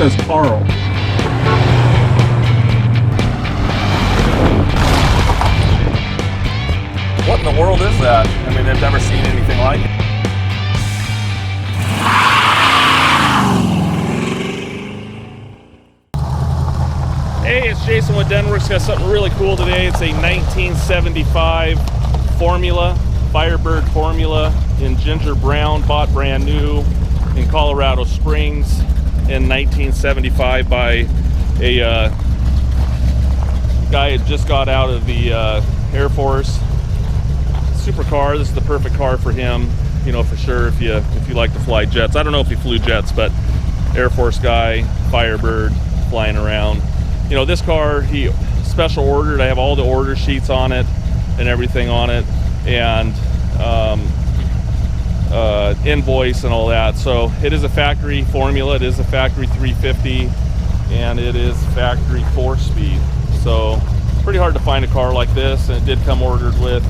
says Carl. What in the world is that? I mean, they've never seen anything like it. Hey, it's Jason with Denwerks. Got something really cool today. It's a 1975 Formula, Firebird Formula in ginger brown, bought brand new in Colorado Springs in 1975 by a guy who just got out of the Air Force. Super car. This is the perfect car for him, you know, for sure, if you like to fly jets. I don't know if he flew jets, but Air Force guy, Firebird, flying around. You know, this car he special ordered. I have all the order sheets on it and everything on it, and invoice and all that. So it is a factory Formula. It is a factory 350, and it is factory 4-speed. So pretty hard to find a car like this, and it did come ordered with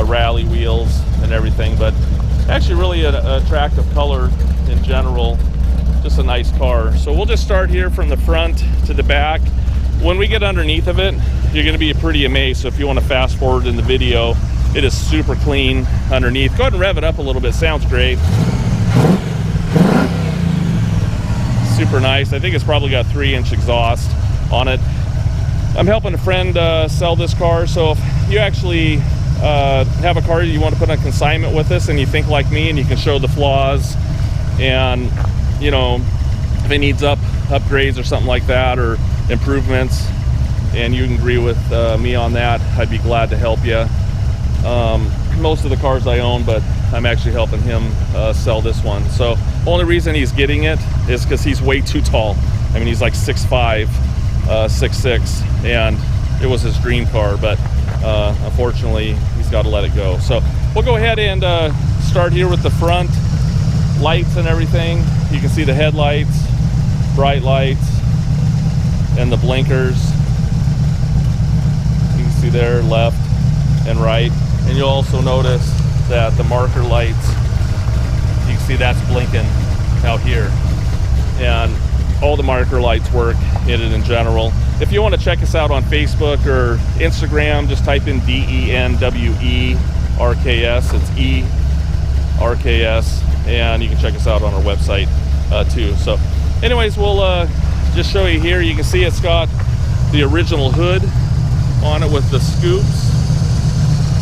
rally wheels and everything, but actually really an attractive color in general. Just a nice car. So we'll just start here from the front to the back. When we get underneath of it, you're going to be pretty amazed. So if you want to fast forward in the video, it is super clean underneath. Go ahead and rev it up a little bit. Sounds great. Super nice. I think it's probably got 3-inch exhaust on it. I'm helping a friend sell this car, so if you actually have a car you want to put on consignment with us and you think like me and you can show the flaws, and you know, if it needs upgrades or something like that, or improvements, and you can agree with me on that, I'd be glad to help you. Most of the cars I own, but I'm actually helping him sell this one. So only reason he's getting it is because he's way too tall. I mean, he's like 6'5", 6'6", and it was his dream car, but unfortunately he's got to let it go. So we'll go ahead and start here with the front lights and everything. You can see the headlights, bright lights, and the blinkers. You can see there left and right, and you'll also notice that the marker lights, you can see that's blinking out here, and all the marker lights work in it in general. If you want to check us out on Facebook or Instagram, just type in DENWERKS. It's ERKS, and you can check us out on our website too. So anyways, we'll just show you here. You can see it's got the original hood on it with the scoops.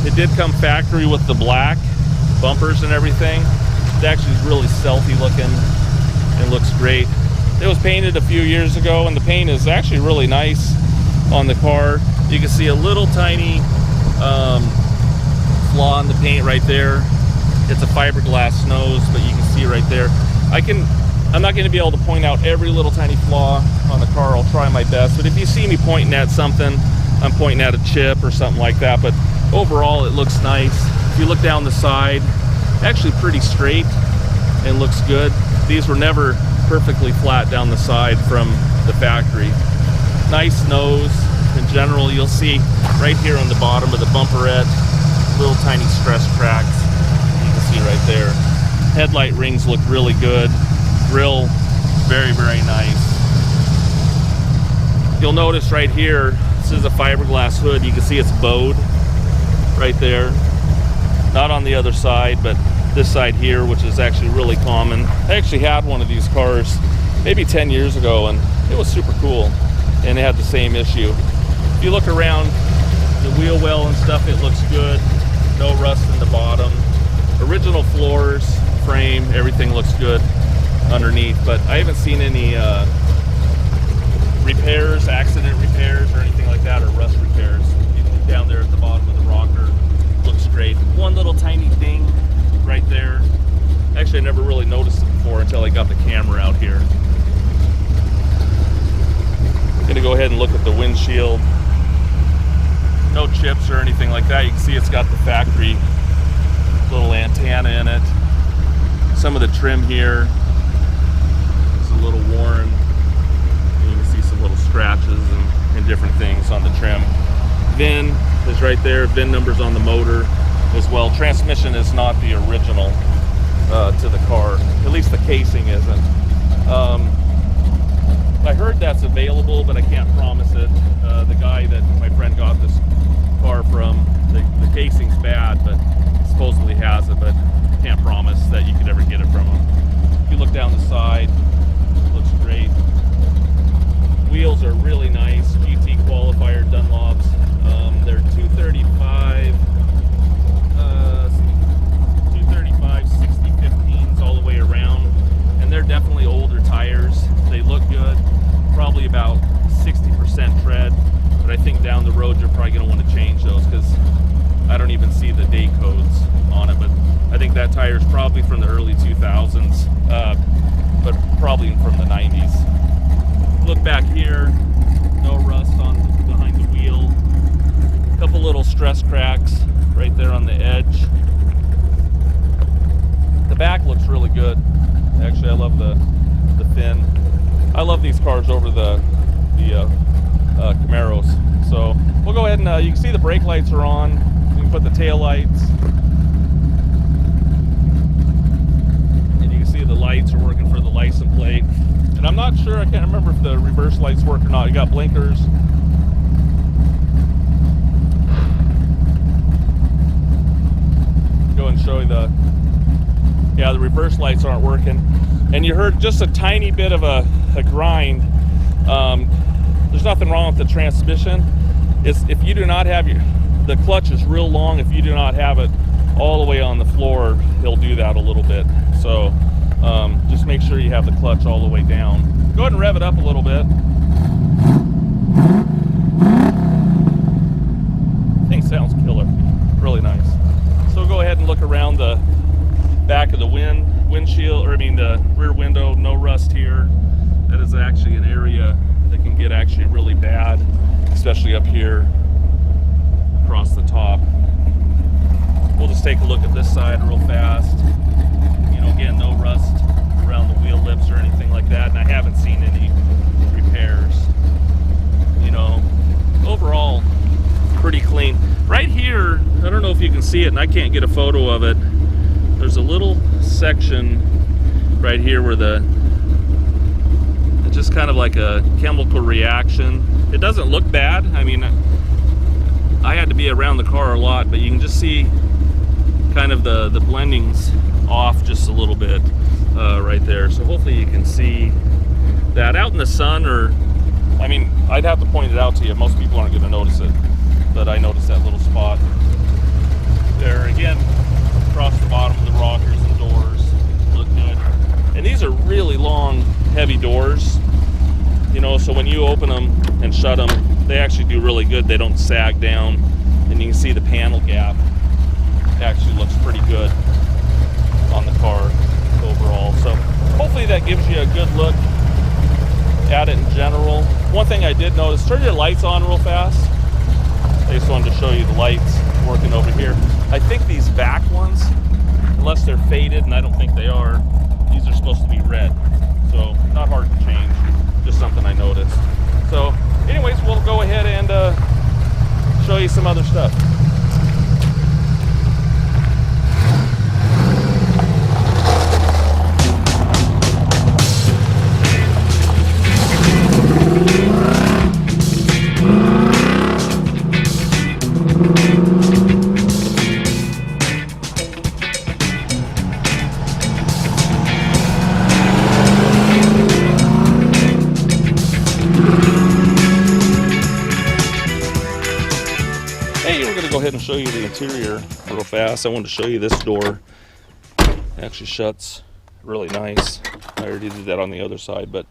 It did come factory with the black bumpers and everything. It actually is really stealthy looking and looks great. It was painted a few years ago, and the paint is actually really nice on the car. You can see a little tiny flaw in the paint right there. It's a fiberglass nose, but you can see right there. I'm not going to be able to point out every little tiny flaw on the car. I'll try my best, but if you see me pointing at something, I'm pointing at a chip or something like that. But overall, it looks nice. If you look down the side, actually pretty straight and looks good. These were never perfectly flat down the side from the factory. Nice nose. In general, you'll see right here on the bottom of the bumperette, little tiny stress cracks. You can see right there. Headlight rings look really good. Grill, very, very nice. You'll notice right here, this is a fiberglass hood. You can see it's bowed right there. Not on the other side, but this side here, which is actually really common. I actually had one of these cars maybe 10 years ago, and it was super cool, and it had the same issue. If you look around the wheel well and stuff, it looks good. No rust in the bottom. Original floors, frame, everything looks good underneath, but I haven't seen any repairs, accident repairs, or anything like that, or rust repairs. You know, down there at the bottom of the rocker, looks great. One little tiny ding right there. Actually, I never really noticed it before until I got the camera out here. I'm gonna go ahead and look at the windshield. No chips or anything like that. You can see it's got the factory little antenna in it. Some of the trim here is a little worn. You can see some little scratches and different things on the trim. VIN is right there. VIN numbers on the motor as well. Transmission is not the original to the car. At least the casing isn't. I heard that's available, but I can't promise it. The guy that my friend got this car from, the casing's bad, but supposedly has it, but can't promise that you could ever get it from him. If you look down the side, it looks great. Wheels are really nice, GT qualifier Dunlops. They're 235, 60-15s all the way around, and they're definitely older tires. They look good, probably about 60% tread, but I think down the road you're probably going to want to change those because I don't even see the day codes on it, but I think that tire is probably from the early 2000s, but probably from the 90s. Look back here, no rust on behind the wheel. A couple little stress cracks right there on the edge. The back looks really good. Actually, I love the fin. I love these cars over the Camaros. So we'll go ahead and you can see the brake lights are on. You can put the tail lights, and you can see the lights are working for the license plate. And I'm not sure, I can't remember if the reverse lights work or not. You got blinkers. Go and show you the reverse lights aren't working. And you heard just a tiny bit of a grind. There's nothing wrong with the transmission. If you do not have the clutch is real long. If you do not have it all the way on the floor, he'll do that a little bit. So just make sure you have the clutch all the way down. Go ahead and rev it up a little bit. Thing sounds killer, really nice. So go ahead and look around the back of the windshield, or I mean the rear window. No rust here. That is actually an area that can get actually really bad, especially up here across the top. We'll just take a look at this side real fast. You know, again, no rust around the wheel lips or anything like that, and I haven't seen any repairs. You know, overall, pretty clean. Right here, I don't know if you can see it, and I can't get a photo of it. There's a little section right here where it's just kind of like a chemical reaction. It doesn't look bad. I mean, I had to be around the car a lot, but you can just see kind of the blendings off just a little bit right there. So hopefully you can see that out in the sun, or I mean, I'd have to point it out to you. Most people aren't going to notice it, but I noticed that little spot there. Again, across the bottom of the rockers and doors look good. And these are really long, heavy doors, you know, so when you open them and shut them, they actually do really good. They don't sag down, and you can see the panel gap actually looks pretty good on the car overall. So hopefully that gives you a good look at it in general. One thing I did notice, turn your lights on real fast. I just wanted to show you the lights working over here. I think these back ones, unless they're faded, and I don't think they are, these are supposed to be red. So not hard to change, just something I noticed. So anyways, we'll go ahead and show you some other stuff. Go ahead and show you the interior real fast. I wanted to show you this door. It actually shuts really nice. I already did that on the other side, but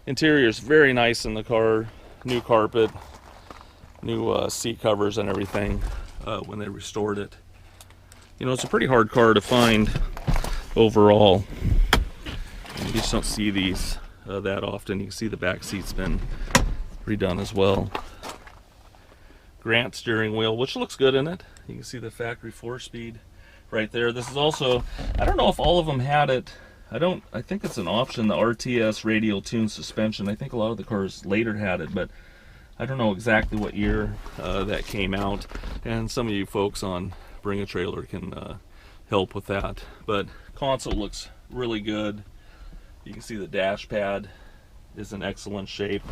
interior is very nice in the car. New carpet, new seat covers and everything when they restored it. You know, it's a pretty hard car to find overall. You just don't see these that often. You can see the back seat's been redone as well. Grant steering wheel, which looks good in it. You can see the factory 4-speed right there. This is also, I don't know if all of them had it. I think it's an option, the RTS radial tune suspension. I think a lot of the cars later had it, but I don't know exactly what year that came out. And some of you folks on Bring a Trailer can help with that. But console looks really good. You can see the dash pad is in excellent shape,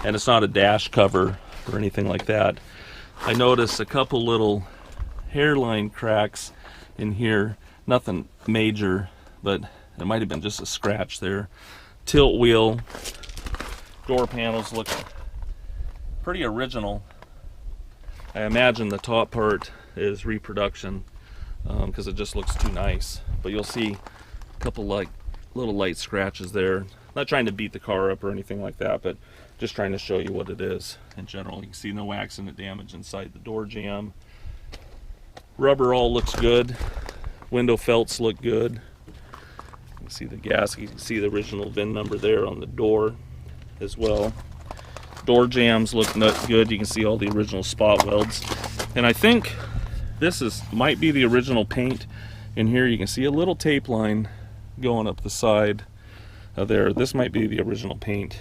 and it's not a dash cover or anything like that. I noticed a couple little hairline cracks in here, nothing major, but it might have been just a scratch there. Tilt wheel, door panels look pretty original. I imagine the top part is reproduction because it just looks too nice, but you'll see a couple like little light scratches there. Not trying to beat the car up or anything like that, but just trying to show you what it is in general. You can see no accident damage inside the door jamb. Rubber all looks good. Window felts look good. You can see the gasket. You can see the original VIN number there on the door as well. Door jambs look good. You can see all the original spot welds. And I think this might be the original paint. In here you can see a little tape line going up the side there. This might be the original paint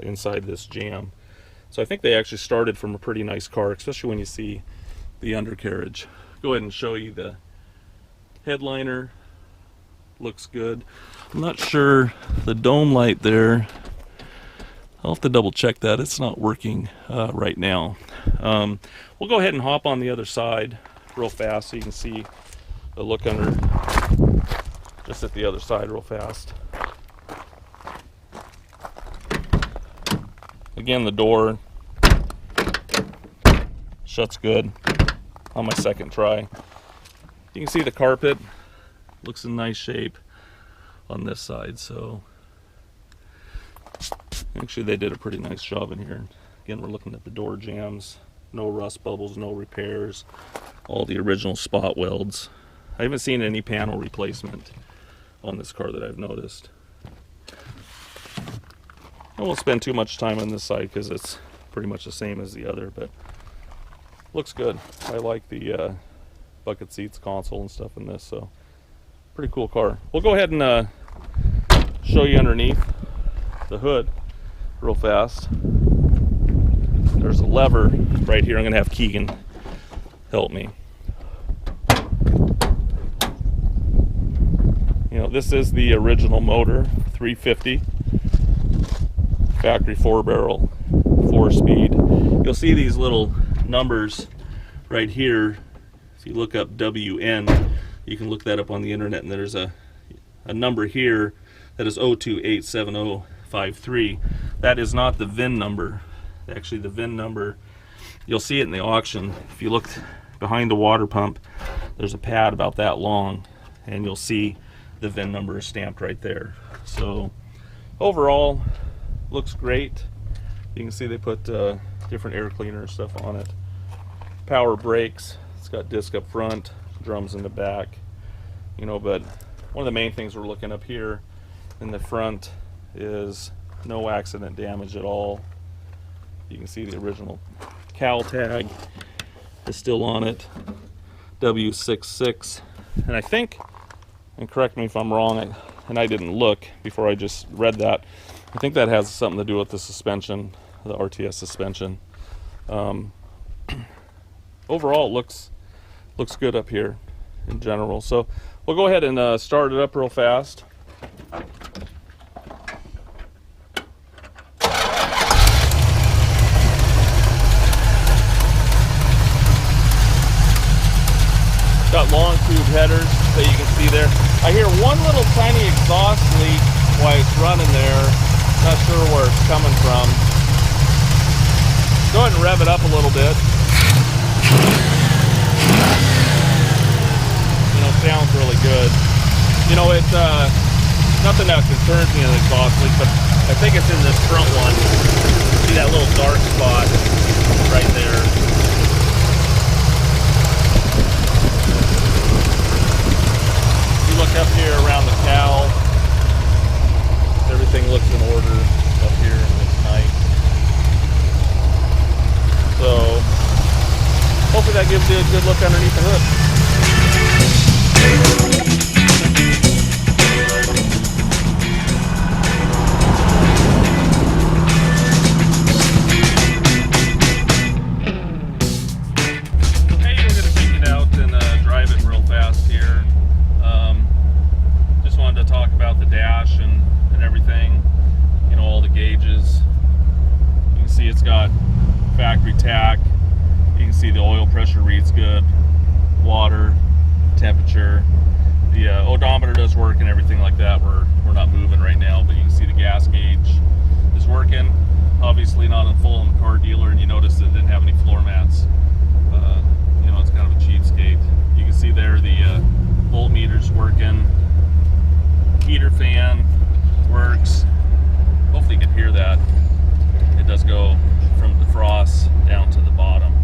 inside this jamb. So I think they actually started from a pretty nice car, especially when you see the undercarriage. Go ahead and show you the headliner. Looks good. I'm not sure the dome light there. I'll have to double check that. It's not working right now. We'll go ahead and hop on the other side real fast so you can see the look under, just at the other side real fast. Again, the door shuts good on my second try. You can see the carpet looks in nice shape on this side, so actually they did a pretty nice job in here. Again, we're looking at the door jambs, no rust bubbles, no repairs, all the original spot welds. I haven't seen any panel replacement on this car that I've noticed. I won't spend too much time on this side because it's pretty much the same as the other, but looks good. I like the bucket seats, console and stuff in this, so pretty cool car. We'll go ahead and show you underneath the hood real fast. There's a lever right here. I'm gonna have Keegan help me. You know, this is the original motor, 350 factory 4-barrel 4-speed. You'll see these little numbers right here. If you look up WN, you can look that up on the internet, and there's a number here that is 0287053. That is not the VIN number. Actually, the VIN number, you'll see it in the auction. If you look behind the water pump, there's a pad about that long, and you'll see the VIN number is stamped right there. So overall, looks great. You can see they put different air cleaner stuff on it. Power brakes. It's got disc up front, drums in the back. You know, but one of the main things we're looking up here in the front is no accident damage at all. You can see the original cowl tag is still on it. W66. And I think, and correct me if I'm wrong, and I didn't look before I just read that, I think that has something to do with the suspension, the RTS suspension. Overall, it looks good up here in general. So we'll go ahead and start it up real fast. Got long tube headers that you can see there. I hear one little tiny exhaust leak while it's running there. Not sure where it's coming from. Go ahead and rev it up a little bit. You know, sounds really good. You know, it's nothing that concerns me in the exhaust leak, but I think it's in this front one. See that little dark spot right there. You look up here around the cowl. Everything looks in order up here and looks nice. So hopefully that gives you a good look underneath the hood. Hey, we're going to take it out and drive it real fast here. Just wanted to talk about the dash and everything, you know, all the gauges. tach. You can see the oil pressure reads good, water, temperature. The odometer does work and everything like that. We're not moving right now, but you can see the gas gauge is working. Obviously not a full car dealer, and you notice it didn't have any floor mats. You know, it's kind of a cheapskate. You can see there the voltmeter's working. Heater fan works. Hopefully you can hear that. It does go from the defrost down to the bottom.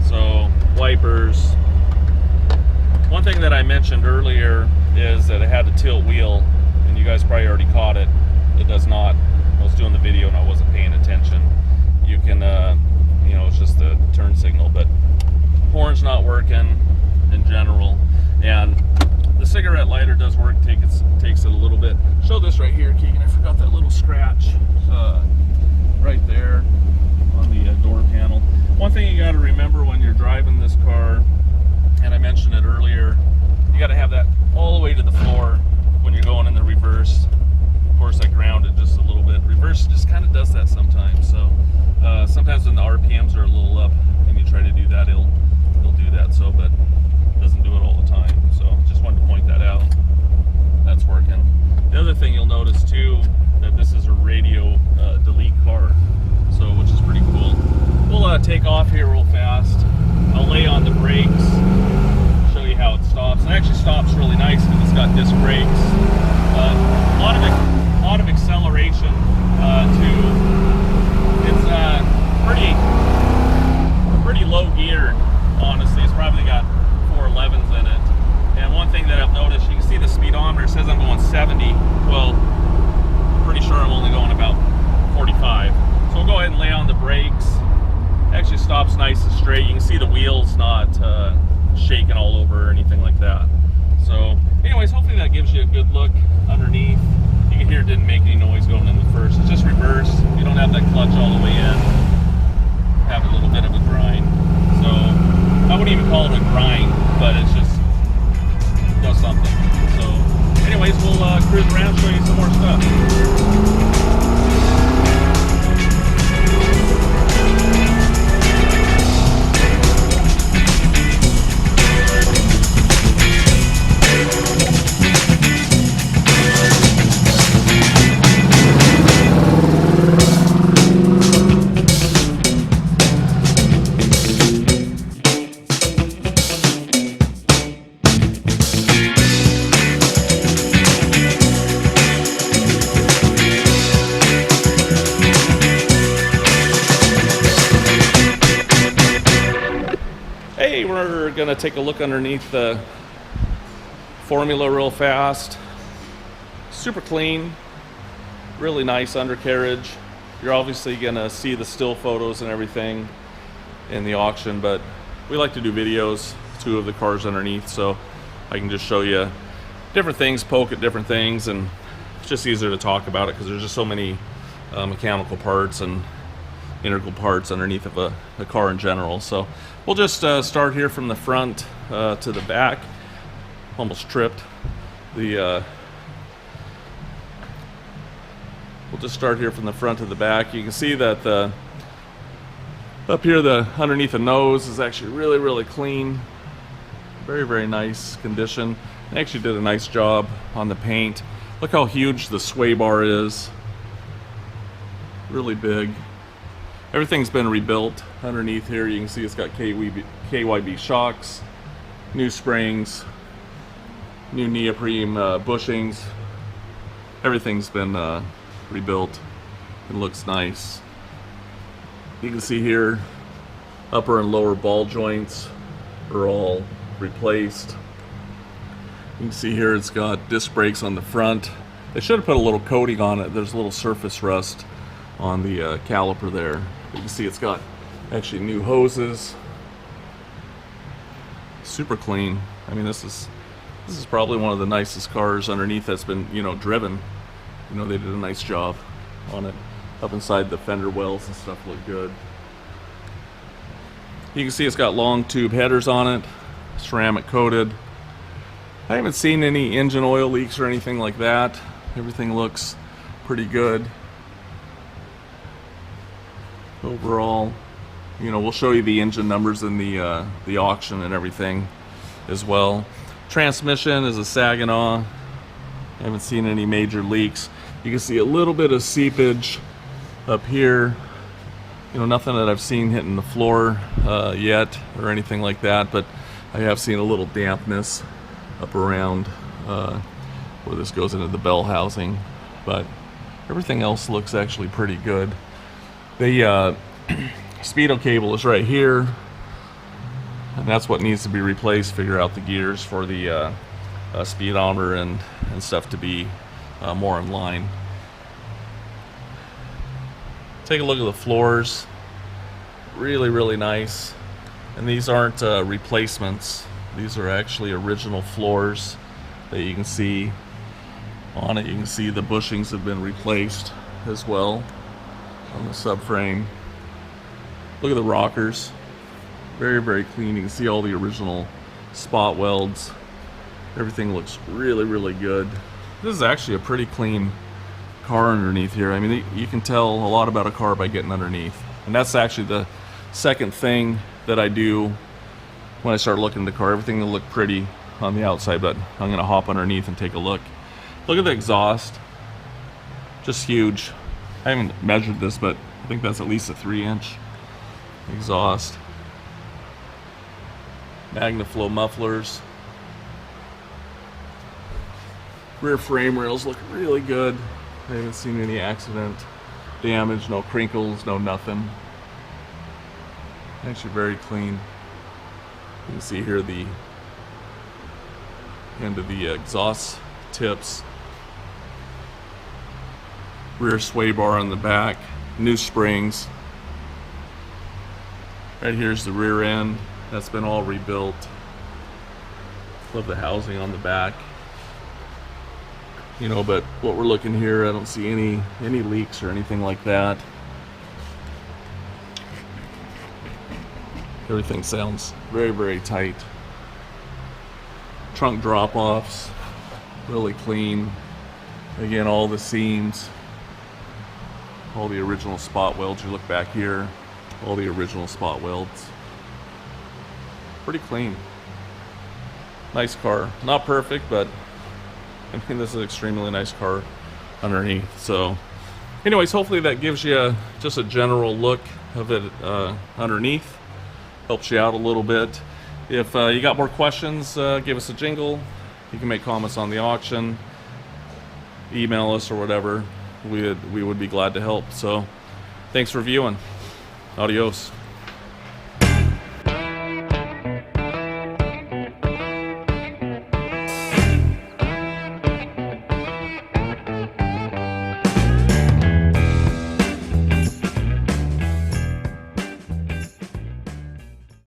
So wipers. One thing that I mentioned earlier is that it had a tilt wheel, and you guys probably already caught it. It does not. I was doing the video and I wasn't paying attention. You can, you know, it's just the turn signal, but horn's not working in general. And the cigarette lighter does work, takes it a little bit. Show this right here, Keegan. I forgot that little scratch right there on the door panel. One thing you got to remember when you're driving this car, and I mentioned it earlier, you got to have that all the way to the floor when you're going in the reverse. Of course, I grounded just a little bit. Reverse just kind of does that sometimes. So sometimes when the RPMs are a little up and you try to do that, it'll do that. So, but it doesn't do it all the time. So just wanted to point that out. That's working. The other thing you'll notice too, that this is a radio delete car, so which is pretty cool. We'll take off here real fast. I'll lay on the brakes, show you how it stops. It actually stops really nice because it's got disc brakes. A lot of acceleration too. It's pretty low geared, honestly. It's probably got 411s in it. And one thing that I've noticed, you can see the speedometer says I'm going 70. Well, pretty sure I'm only going about 45. So we'll go ahead and lay on the brakes. Actually stops nice and straight. You can see the wheels not shaking all over or anything like that. So anyways, hopefully that gives you a good look underneath. You can hear it didn't make any noise going in the first. It's just reverse. You don't have that clutch all the way in. Have a little bit of a grind. So I wouldn't even call it a grind, but it's just does something. So anyways, we'll cruise around, show you some more stuff. We're gonna take a look underneath the formula real fast. Super clean, really nice undercarriage. You're obviously gonna see the still photos and everything in the auction, but we like to do videos too of the cars underneath, so I can just show you different things, poke at different things, and it's just easier to talk about it because there's just so many mechanical parts and integral parts underneath of a car in general. So we'll just start here from the front to the back. Almost tripped. We'll just start here from the front to the back. You can see that up here, underneath the nose is actually really clean. Very nice condition. They actually did a nice job on the paint. Look how huge the sway bar is. Really big. Everything's been rebuilt underneath here. You can see it's got KYB shocks, new springs, new neoprene bushings. Everything's been rebuilt. It looks nice. You can see here, upper and lower ball joints are all replaced. You can see here it's got disc brakes on the front. They should have put a little coating on it. There's a little surface rust on the caliper there. You can see it's got actually new hoses. Super clean. I mean, this is probably one of the nicest cars underneath that's been, you know, driven. You know, they did a nice job on it. Up inside, the fender wells and stuff look good. You can see it's got long tube headers on it, ceramic coated. I haven't seen any engine oil leaks or anything like that. Everything looks pretty good overall. You know, we'll show you the engine numbers in the auction and everything as well. Transmission is a Saginaw. I haven't seen any major leaks. You can see a little bit of seepage up here. You know, nothing that I've seen hitting the floor yet or anything like that, but I have seen a little dampness up around where this goes into the bell housing, but everything else looks actually pretty good. The speedo cable is right here, and that's what needs to be replaced. Figure out the gears for the speedometer and stuff to be more in line. Take a look at the floors. Really, really nice. And these aren't replacements. These are actually original floors that you can see on it. You can see the bushings have been replaced as well on the subframe. Look at the rockers. Very, very clean. You can see all the original spot welds. Everything looks really, really good. This is actually a pretty clean car underneath here. I mean, you can tell a lot about a car by getting underneath. And that's actually the second thing that I do when I start looking at the car. Everything will look pretty on the outside, but I'm going to hop underneath and take a look. Look at the exhaust. Just huge. I haven't measured this, but I think that's at least a 3-inch exhaust. MagnaFlow mufflers. Rear frame rails look really good. I haven't seen any accident damage, no crinkles, no nothing. Actually very clean. You can see here the end of the exhaust tips. Rear sway bar on the back. New springs. Right here's the rear end. That's been all rebuilt. Love the housing on the back. You know, but what we're looking here, I don't see any leaks or anything like that. Everything sounds very, very tight. Trunk drop-offs, really clean. Again, all the seams, all the original spot welds. You look back here, all the original spot welds. Pretty clean. Nice car. Not perfect, but I mean, this is an extremely nice car underneath. So anyways, hopefully that gives you just a general look of it underneath. Helps you out a little bit. If you got more questions, give us a jingle. You can make comments on the auction, email us or whatever. We would be glad to help. So thanks for viewing. Adios.